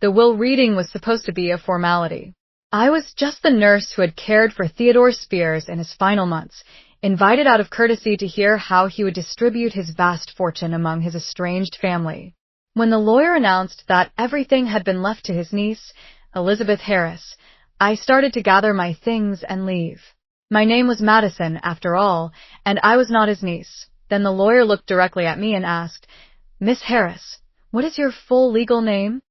The will reading was supposed to be a formality. I was just the nurse who had cared for Theodore Spears in his final months, invited out of courtesy to hear how he would distribute his vast fortune among his estranged family. When the lawyer announced that everything had been left to his niece, Elizabeth Harris, I started to gather my things and leave. My name was Madison, after all, and I was not his niece. Then the lawyer looked directly at me and asked, "Miss Harris, what is your full legal name?"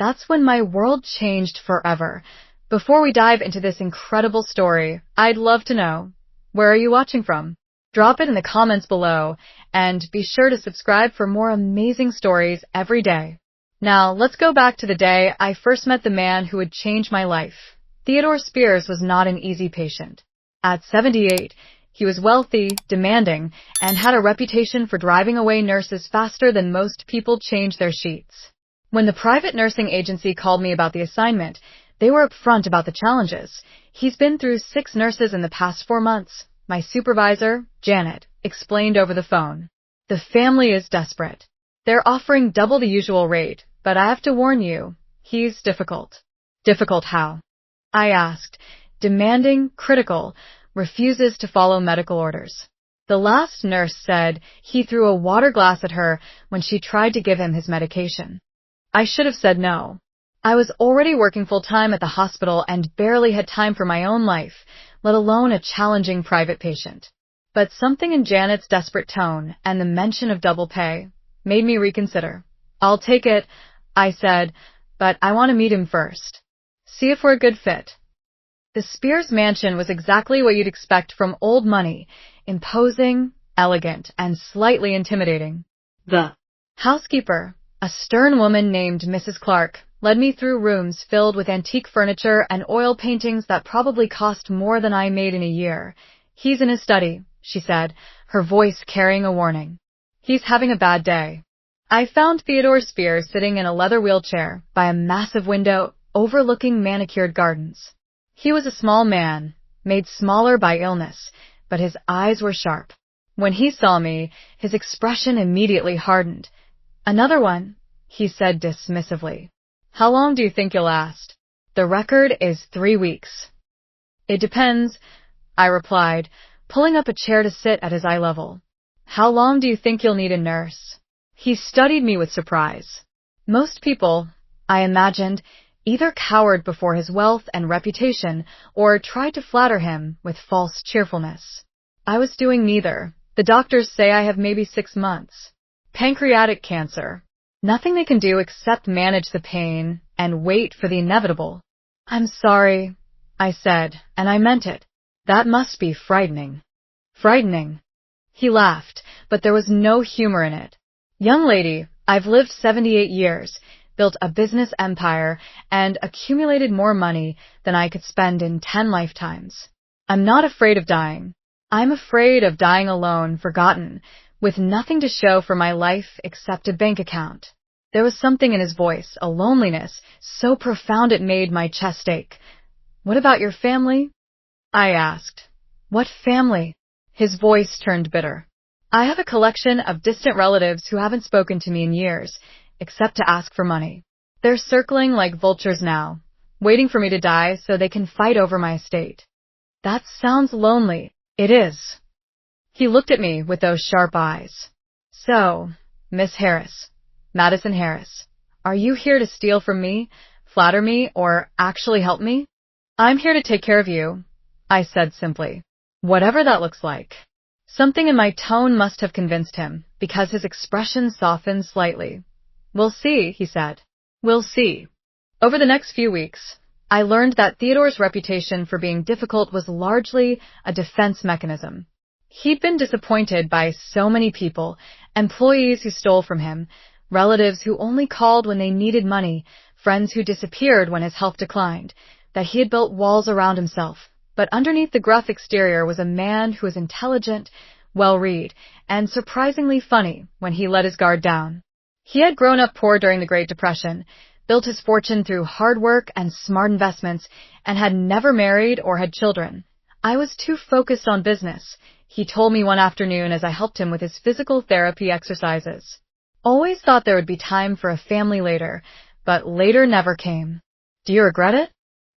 That's when my world changed forever. Before we dive into this incredible story, I'd love to know, where are you watching from? Drop it in the comments below, and be sure to subscribe for more amazing stories every day. Now, let's go back to the day I first met the man who would change my life. Theodore Spears was not an easy patient. At 78, he was wealthy, demanding, and had a reputation for driving away nurses faster than most people change their sheets. When the private nursing agency called me about the assignment, they were upfront about the challenges. He's been through 6 nurses in the past 4 months. My supervisor, Janet, explained over the phone. The family is desperate. They're offering double the usual rate, but I have to warn you, he's difficult. Difficult how? I asked. Demanding, critical, refuses to follow medical orders. The last nurse said he threw a water glass at her when she tried to give him his medication. I should have said no. I was already working full-time at the hospital and barely had time for my own life, let alone a challenging private patient. But something in Janet's desperate tone and the mention of double pay made me reconsider. I'll take it, I said, but I want to meet him first. See if we're a good fit. The Spears mansion was exactly what you'd expect from old money, imposing, elegant, and slightly intimidating. The housekeeper, a stern woman named Mrs. Clark, led me through rooms filled with antique furniture and oil paintings that probably cost more than I made in a year. "He's in his study," she said, her voice carrying a warning. "He's having a bad day." I found Theodore Spears sitting in a leather wheelchair by a massive window overlooking manicured gardens. He was a small man, made smaller by illness, but his eyes were sharp. When he saw me, his expression immediately hardened. "Another one," he said dismissively. "How long do you think you'll last?" "The record is 3 weeks." "It depends," I replied, pulling up a chair to sit at his eye level. "How long do you think you'll need a nurse?" He studied me with surprise. Most people, I imagined, either cowered before his wealth and reputation or tried to flatter him with false cheerfulness. I was doing neither. The doctors say I have maybe 6 months. Pancreatic cancer. Nothing they can do except manage the pain and wait for the inevitable. "I'm sorry," I said, and I meant it. "That must be frightening." "Frightening." He laughed, but there was no humor in it. "Young lady, I've lived 78 years, built a business empire, and accumulated more money than I could spend in 10 lifetimes. I'm not afraid of dying. I'm afraid of dying alone, forgotten, with nothing to show for my life except a bank account." There was something in his voice, a loneliness, so profound it made my chest ache. "What about your family?" I asked. "What family?" His voice turned bitter. "I have a collection of distant relatives who haven't spoken to me in years, except to ask for money. They're circling like vultures now, waiting for me to die so they can fight over my estate." "That sounds lonely." "It is." He looked at me with those sharp eyes. "So, Miss Harris, Madison Harris, are you here to steal from me, flatter me, or actually help me?" "I'm here to take care of you," I said simply. "Whatever that looks like." Something in my tone must have convinced him, because his expression softened slightly. "We'll see," he said. "We'll see." Over the next few weeks, I learned that Theodore's reputation for being difficult was largely a defense mechanism. He'd been disappointed by so many people, employees who stole from him, relatives who only called when they needed money, friends who disappeared when his health declined, that he had built walls around himself. But underneath the gruff exterior was a man who was intelligent, well-read, and surprisingly funny when he let his guard down. He had grown up poor during the Great Depression, built his fortune through hard work and smart investments, and had never married or had children. "I was too focused on business," he told me one afternoon as I helped him with his physical therapy exercises. "Always thought there would be time for a family later, but later never came. Do you regret it?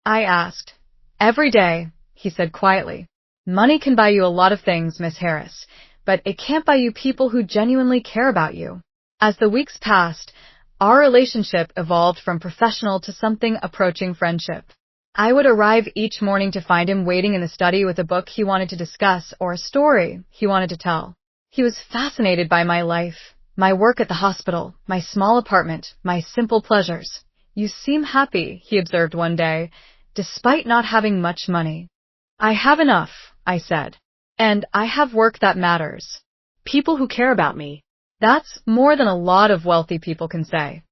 I asked. Every day, he said quietly. Money can buy you a lot of things, Miss Harris, but it can't buy you people who genuinely care about you. As the weeks passed, our relationship evolved from professional to something approaching friendship. I would arrive each morning to find him waiting in the study with a book he wanted to discuss or a story he wanted to tell. He was fascinated by my life, my work at the hospital, my small apartment, my simple pleasures. You seem happy, he observed one day, despite not having much money. I have enough, I said. And I have work that matters. People who care about me. That's more than a lot of wealthy people can say.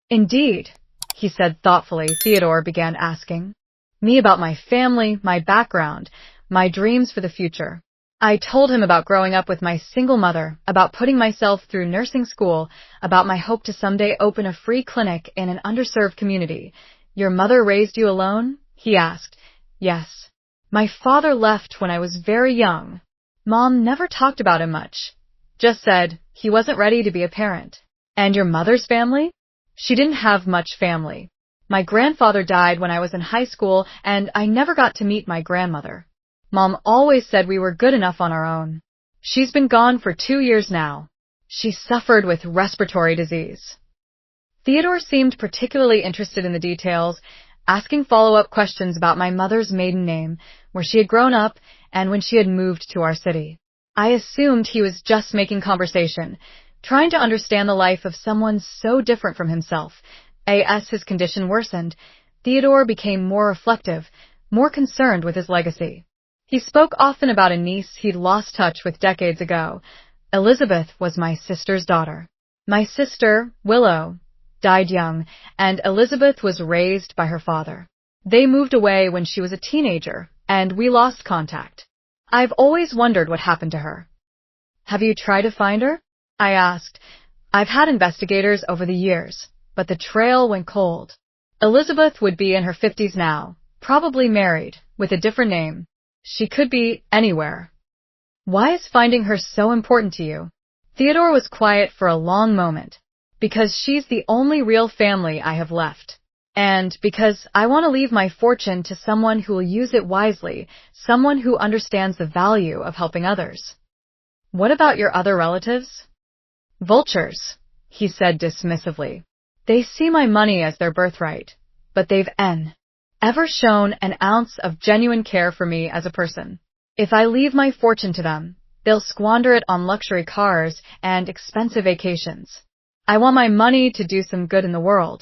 Indeed, he said thoughtfully. Theodore began asking me about my family, my background, my dreams for the future. I told him about growing up with my single mother, about putting myself through nursing school, about my hope to someday open a free clinic in an underserved community. Your mother raised you alone? He asked. Yes. My father left when I was very young. Mom never talked about him much. Just said he wasn't ready to be a parent. And your mother's family? She didn't have much family. My grandfather died when I was in high school, and I never got to meet my grandmother. Mom always said we were good enough on our own. She's been gone for 2 years now. She suffered with respiratory disease. Theodore seemed particularly interested in the details, asking follow-up questions about my mother's maiden name, where she had grown up, and when she had moved to our city. I assumed he was just making conversation, trying to understand the life of someone so different from himself. As his condition worsened, Theodore became more reflective, more concerned with his legacy. He spoke often about a niece he'd lost touch with decades ago. Elizabeth was my sister's daughter. My sister, Willow, died young, and Elizabeth was raised by her father. They moved away when she was a teenager, and we lost contact. I've always wondered what happened to her. Have you tried to find her? I asked. I've had investigators over the years, but the trail went cold. Elizabeth would be in her 50s now, probably married, with a different name. She could be anywhere. Why is finding her so important to you? Theodore was quiet for a long moment. Because she's the only real family I have left. And because I want to leave my fortune to someone who will use it wisely, someone who understands the value of helping others. What about your other relatives? Vultures, he said dismissively. They see my money as their birthright, but they've ever shown an ounce of genuine care for me as a person. If I leave my fortune to them, they'll squander it on luxury cars and expensive vacations. I want my money to do some good in the world.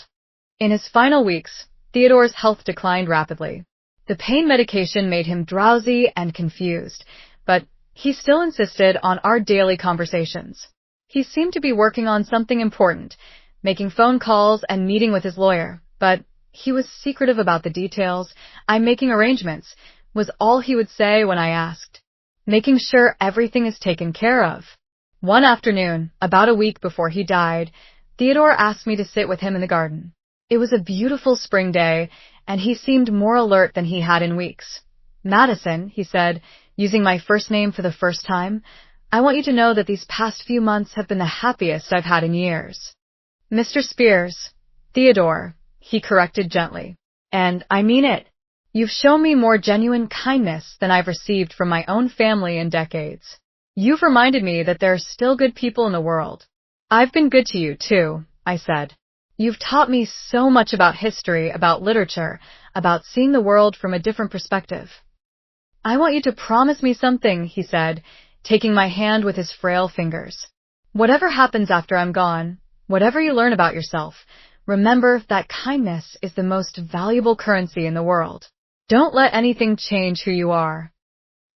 In his final weeks, Theodore's health declined rapidly. The pain medication made him drowsy and confused, but he still insisted on our daily conversations. He seemed to be working on something important, making phone calls and meeting with his lawyer, but he was secretive about the details. I'm making arrangements, was all he would say when I asked. Making sure everything is taken care of. One afternoon, about a week before he died, Theodore asked me to sit with him in the garden. It was a beautiful spring day, and he seemed more alert than he had in weeks. Madison, he said, using my first name for the first time, I want you to know that these past few months have been the happiest I've had in years. Mr. Spears, Theodore, he corrected gently. And I mean it. You've shown me more genuine kindness than I've received from my own family in decades. You've reminded me that there are still good people in the world. I've been good to you, too, I said. You've taught me so much about history, about literature, about seeing the world from a different perspective. I want you to promise me something, he said, taking my hand with his frail fingers. Whatever happens after I'm gone, whatever you learn about yourself, remember that kindness is the most valuable currency in the world. Don't let anything change who you are.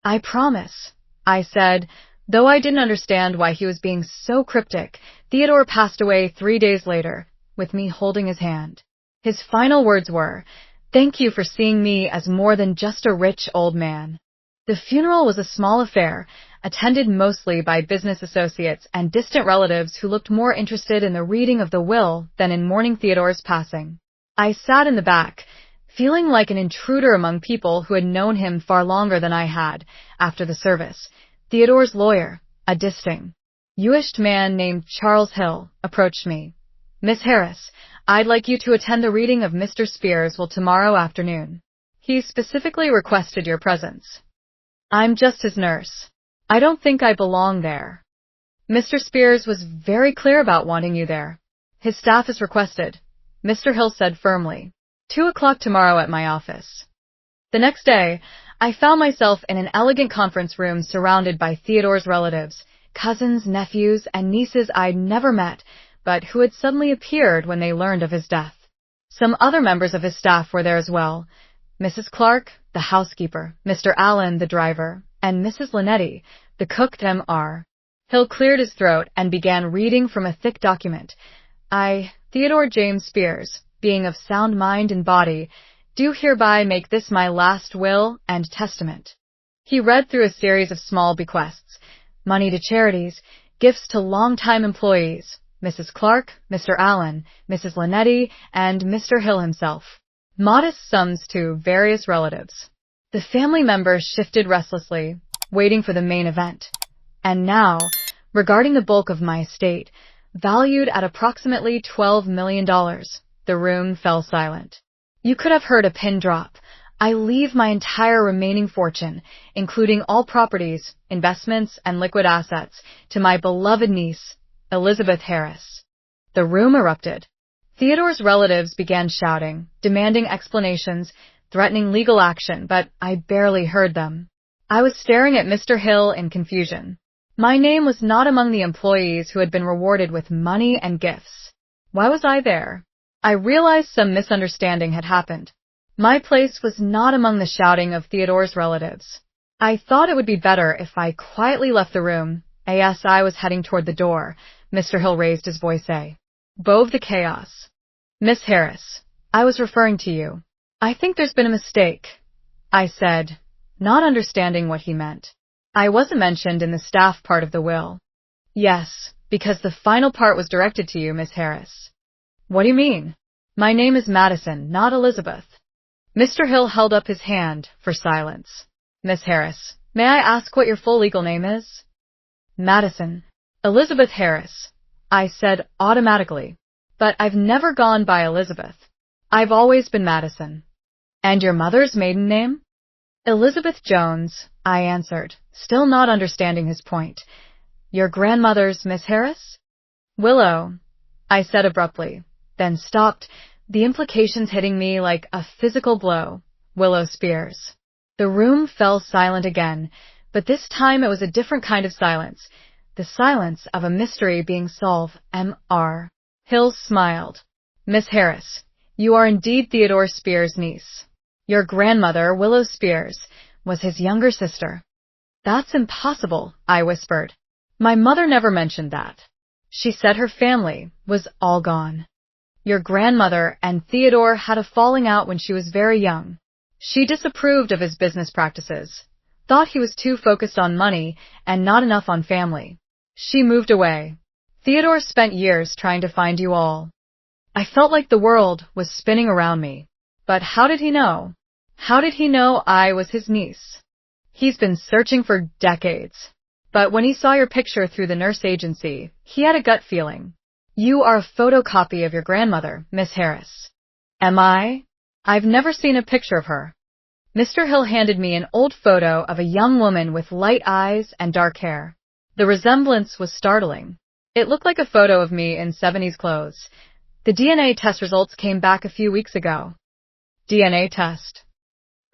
I promise, I said, though I didn't understand why he was being so cryptic. Theodore passed away 3 days later, with me holding his hand. His final words were, "Thank you for seeing me as more than just a rich old man." The funeral was a small affair, attended mostly by business associates and distant relatives who looked more interested in the reading of the will than in mourning Theodore's passing. I sat in the back, feeling like an intruder among people who had known him far longer than I had. After the service, Theodore's lawyer, a distinguished man named Charles Hill, approached me. Miss Harris, I'd like you to attend the reading of Mr. Spears will tomorrow afternoon. He specifically requested your presence. I'm just his nurse. I don't think I belong there. Mr. Spears was very clear about wanting you there. His staff has requested, Mr. Hill said firmly. 2 o'clock tomorrow at my office. The next day, I found myself in an elegant conference room surrounded by Theodore's relatives, cousins, nephews, and nieces I'd never met, but who had suddenly appeared when they learned of his death. Some other members of his staff were there as well. Mrs. Clark, the housekeeper, Mr. Allen, the driver, and Mrs. Linetti, the cook. Mr. Hill cleared his throat and began reading from a thick document. I, Theodore James Spears, being of sound mind and body, do hereby make this my last will and testament. He read through a series of small bequests, money to charities, gifts to long-time employees, Mrs. Clark, Mr. Allen, Mrs. Linetti, and Mr. Hill himself. Modest sums to various relatives. The family members shifted restlessly, waiting for the main event. And now, regarding the bulk of my estate, valued at approximately $12 million, the room fell silent. You could have heard a pin drop. I leave my entire remaining fortune, including all properties, investments, and liquid assets, to my beloved niece, Elizabeth Harris. The room erupted. Theodore's relatives began shouting, demanding explanations, threatening legal action, but I barely heard them. I was staring at Mr. Hill in confusion. My name was not among the employees who had been rewarded with money and gifts. Why was I there? I realized some misunderstanding had happened. My place was not among the shouting of Theodore's relatives. I thought it would be better if I quietly left the room. As I was heading toward the door, Mr. Hill raised his voice. Above the chaos. Miss Harris, I was referring to you. I think there's been a mistake, I said, not understanding what he meant. I wasn't mentioned in the staff part of the will. Yes, because the final part was directed to you, Miss Harris. What do you mean? My name is Madison, not Elizabeth. Mr. Hill held up his hand for silence. Miss Harris, may I ask what your full legal name is? Madison. Elizabeth Harris, I said automatically. But I've never gone by Elizabeth. I've always been Madison. And your mother's maiden name? Elizabeth Jones, I answered, still not understanding his point. Your grandmother's Miss Harris? Willow, I said abruptly, then stopped, the implications hitting me like a physical blow. Willow Spears. The room fell silent again, but this time it was a different kind of silence, the silence of a mystery being solved. Mr. Hill smiled. Miss Harris, you are indeed Theodore Spears' niece. Your grandmother, Willow Spears, was his younger sister. That's impossible, I whispered. My mother never mentioned that. She said her family was all gone. Your grandmother and Theodore had a falling out when she was very young. She disapproved of his business practices, thought he was too focused on money and not enough on family. She moved away. Theodore spent years trying to find you all. I felt like the world was spinning around me. But how did he know? How did he know I was his niece? He's been searching for decades. But when he saw your picture through the nurse agency, he had a gut feeling. You are a photocopy of your grandmother, Miss Harris. Am I? I've never seen a picture of her. Mr. Hill handed me an old photo of a young woman with light eyes and dark hair. The resemblance was startling. It looked like a photo of me in 70s clothes. The DNA test results came back a few weeks ago. DNA test.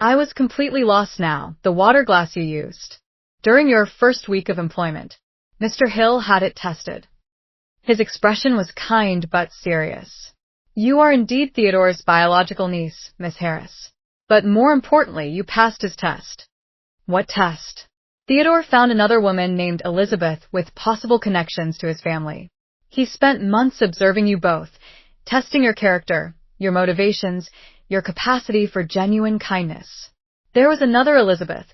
I was completely lost now. The water glass you used. During your first week of employment, Mr. Hill had it tested. His expression was kind but serious. You are indeed Theodore's biological niece, Miss Harris. But more importantly, you passed his test. What test? Theodore found another woman named Elizabeth with possible connections to his family. He spent months observing you both, testing your character, your motivations, your capacity for genuine kindness. There was another Elizabeth,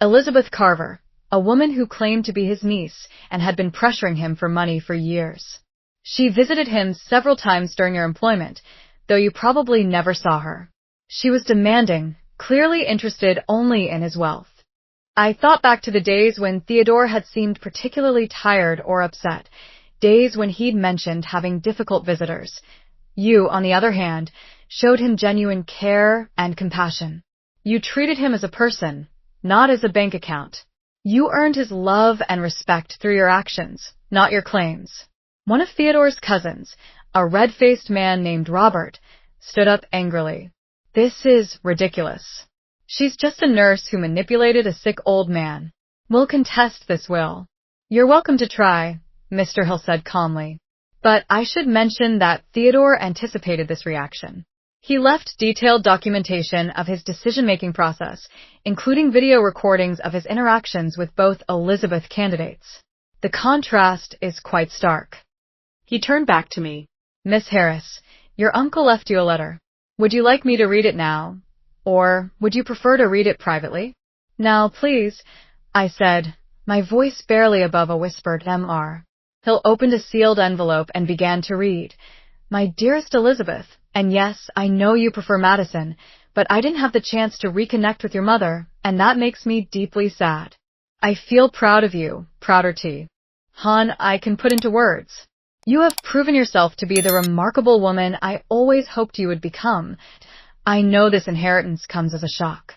Elizabeth Carver, a woman who claimed to be his niece and had been pressuring him for money for years. She visited him several times during your employment, though you probably never saw her. She was demanding, clearly interested only in his wealth. I thought back to the days when Theodore had seemed particularly tired or upset, days when he'd mentioned having difficult visitors. You, on the other hand, showed him genuine care and compassion. You treated him as a person, not as a bank account. You earned his love and respect through your actions, not your claims. One of Theodore's cousins, a red-faced man named Robert, stood up angrily. This is ridiculous. She's just a nurse who manipulated a sick old man. We'll contest this, Will. You're welcome to try, Mr. Hill said calmly. But I should mention that Theodore anticipated this reaction. He left detailed documentation of his decision-making process, including video recordings of his interactions with both Elizabeth candidates. The contrast is quite stark. He turned back to me. Miss Harris, your uncle left you a letter. Would you like me to read it now? Or would you prefer to read it privately? Now, please, I said, my voice barely above a whispered Mr. Hill opened a sealed envelope and began to read. My dearest Elizabeth, and yes, I know you prefer Madison, but I didn't have the chance to reconnect with your mother, and that makes me deeply sad. I feel proud of you, prouder T. Hon, I can put into words. You have proven yourself to be the remarkable woman I always hoped you would become. I know this inheritance comes as a shock.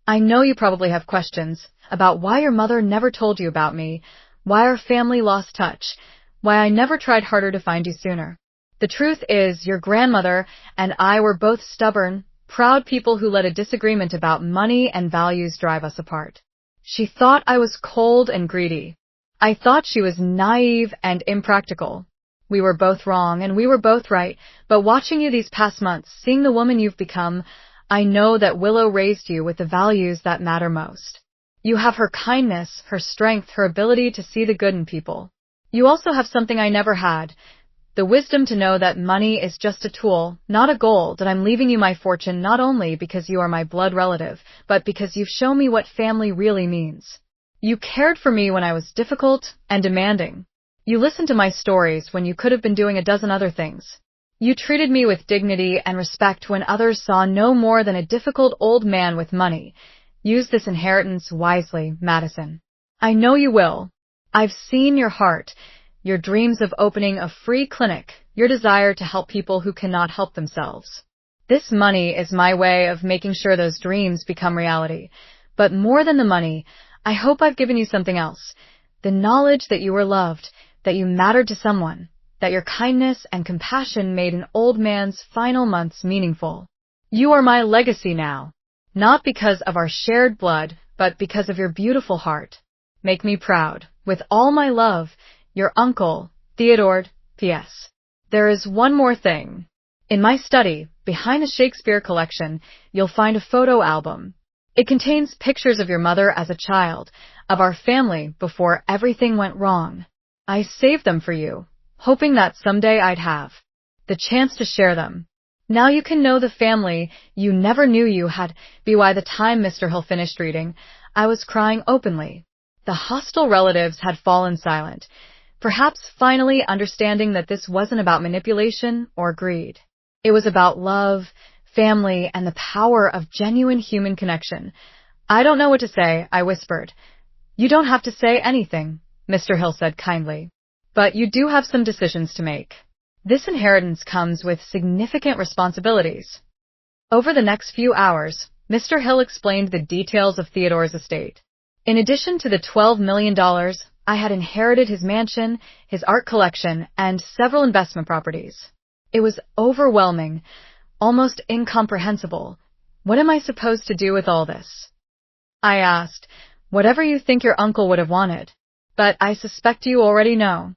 I know you probably have questions about why your mother never told you about me, why our family lost touch, why I never tried harder to find you sooner. The truth is, your grandmother and I were both stubborn, proud people who let a disagreement about money and values drive us apart. She thought I was cold and greedy. I thought she was naive and impractical. We were both wrong and we were both right, but watching you these past months, seeing the woman you've become, I know that Willow raised you with the values that matter most. You have her kindness, her strength, her ability to see the good in people. You also have something I never had, the wisdom to know that money is just a tool, not a goal, that I'm leaving you my fortune not only because you are my blood relative, but because you've shown me what family really means. You cared for me when I was difficult and demanding. You listened to my stories when you could have been doing a dozen other things. You treated me with dignity and respect when others saw no more than a difficult old man with money. Use this inheritance wisely, Madison. I know you will. I've seen your heart, your dreams of opening a free clinic, your desire to help people who cannot help themselves. This money is my way of making sure those dreams become reality. But more than the money, I hope I've given you something else. The knowledge that you were loved, that you mattered to someone, that your kindness and compassion made an old man's final months meaningful. You are my legacy now, not because of our shared blood, but because of your beautiful heart. Make me proud. With all my love, your uncle, Theodore. P.S. There is one more thing. In my study, behind the Shakespeare collection, you'll find a photo album. It contains pictures of your mother as a child, of our family before everything went wrong. I saved them for you, hoping that someday I'd have the chance to share them. Now you can know the family you never knew you had. By the time Mr. Hill finished reading, I was crying openly. The hostile relatives had fallen silent, perhaps finally understanding that this wasn't about manipulation or greed. It was about love, family, and the power of genuine human connection. I don't know what to say, I whispered. You don't have to say anything, Mr. Hill said kindly. But you do have some decisions to make. This inheritance comes with significant responsibilities. Over the next few hours, Mr. Hill explained the details of Theodore's estate. In addition to the $12 million, I had inherited his mansion, his art collection, and several investment properties. It was overwhelming, almost incomprehensible. What am I supposed to do with all this? I asked. Whatever you think your uncle would have wanted. But I suspect you already know.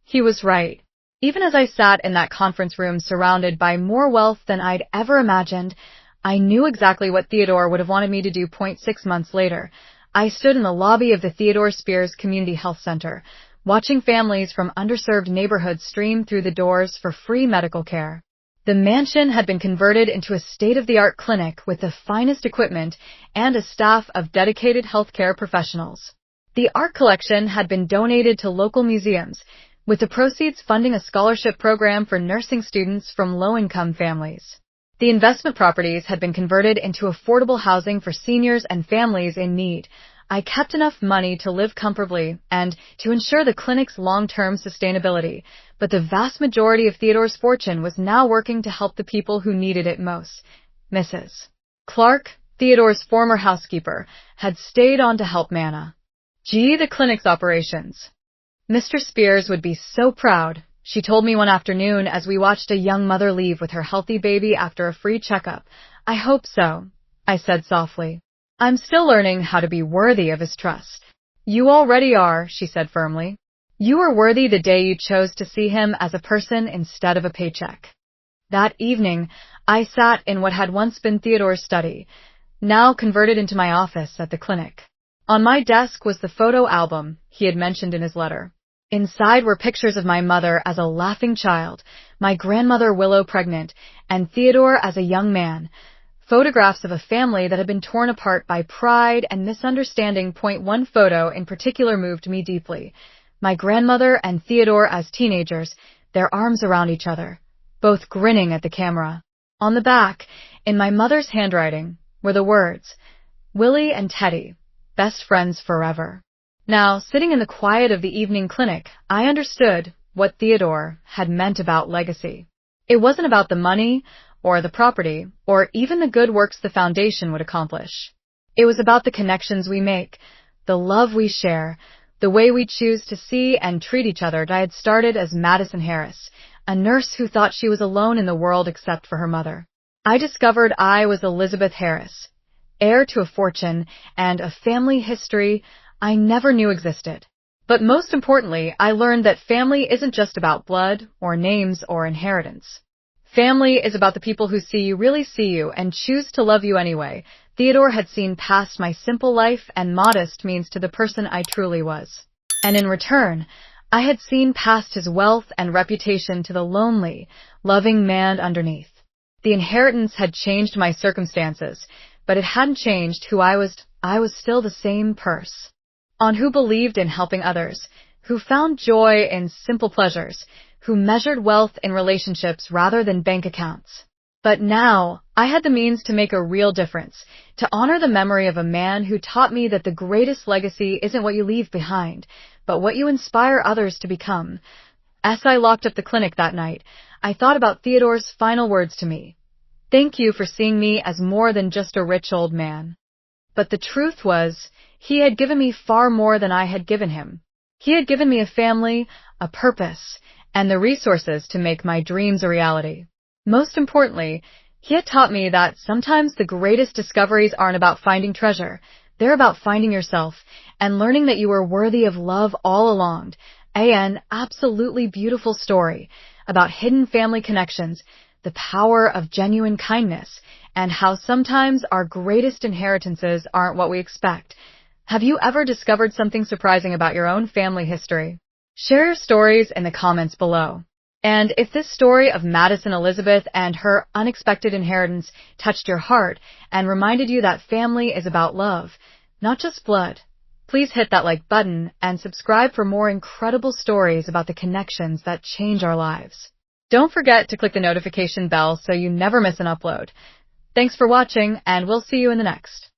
He was right. Even as I sat in that conference room surrounded by more wealth than I'd ever imagined, I knew exactly what Theodore would have wanted me to do. 6 months later, I stood in the lobby of the Theodore Spears Community Health Center, watching families from underserved neighborhoods stream through the doors for free medical care. The mansion had been converted into a state-of-the-art clinic with the finest equipment and a staff of dedicated healthcare professionals. The art collection had been donated to local museums, with the proceeds funding a scholarship program for nursing students from low-income families. The investment properties had been converted into affordable housing for seniors and families in need, I kept enough money to live comfortably and to ensure the clinic's long-term sustainability, but the vast majority of Theodore's fortune was now working to help the people who needed it most. Mrs. Clark, Theodore's former housekeeper, had stayed on to help Manna. The clinic's operations. Mr. Spears would be so proud, she told me one afternoon as we watched a young mother leave with her healthy baby after a free checkup. I hope so, I said softly. I'm still learning how to be worthy of his trust. You already are, she said firmly. You were worthy the day you chose to see him as a person instead of a paycheck. That evening, I sat in what had once been Theodore's study, now converted into my office at the clinic. On my desk was the photo album he had mentioned in his letter. Inside were pictures of my mother as a laughing child, my grandmother Willow pregnant, and Theodore as a young man. Photographs of a family that had been torn apart by pride and misunderstanding. One photo in particular moved me deeply. My grandmother and Theodore as teenagers, their arms around each other, both grinning at the camera. On the back, in my mother's handwriting, were the words, Willie and Teddy, best friends forever. Now, sitting in the quiet of the evening clinic, I understood what Theodore had meant about legacy. It wasn't about the money, or the property, or even the good works the foundation would accomplish. It was about the connections we make, the love we share, the way we choose to see and treat each other. I had started as Madison Harris, a nurse who thought she was alone in the world except for her mother. I discovered I was Elizabeth Harris, heir to a fortune and a family history I never knew existed. But most importantly, I learned that family isn't just about blood or names or inheritance. Family is about the people who see you, really see you, and choose to love you anyway. Theodore had seen past my simple life and modest means to the person I truly was. And in return, I had seen past his wealth and reputation to the lonely, loving man underneath. The inheritance had changed my circumstances, but it hadn't changed who I was. I was still the same person who believed in helping others, who found joy in simple pleasures, who measured wealth in relationships rather than bank accounts. But now, I had the means to make a real difference, to honor the memory of a man who taught me that the greatest legacy isn't what you leave behind, but what you inspire others to become. As I locked up the clinic that night, I thought about Theodore's final words to me. Thank you for seeing me as more than just a rich old man. But the truth was, he had given me far more than I had given him. He had given me a family, a purpose, and the resources to make my dreams a reality. Most importantly, he had taught me that sometimes the greatest discoveries aren't about finding treasure. They're about finding yourself and learning that you are worthy of love all along. An absolutely beautiful story about hidden family connections, the power of genuine kindness, and how sometimes our greatest inheritances aren't what we expect. Have you ever discovered something surprising about your own family history? Share your stories in the comments below. And if this story of Madison Elizabeth and her unexpected inheritance touched your heart and reminded you that family is about love, not just blood, please hit that like button and subscribe for more incredible stories about the connections that change our lives. Don't forget to click the notification bell so you never miss an upload. Thanks for watching, and we'll see you in the next.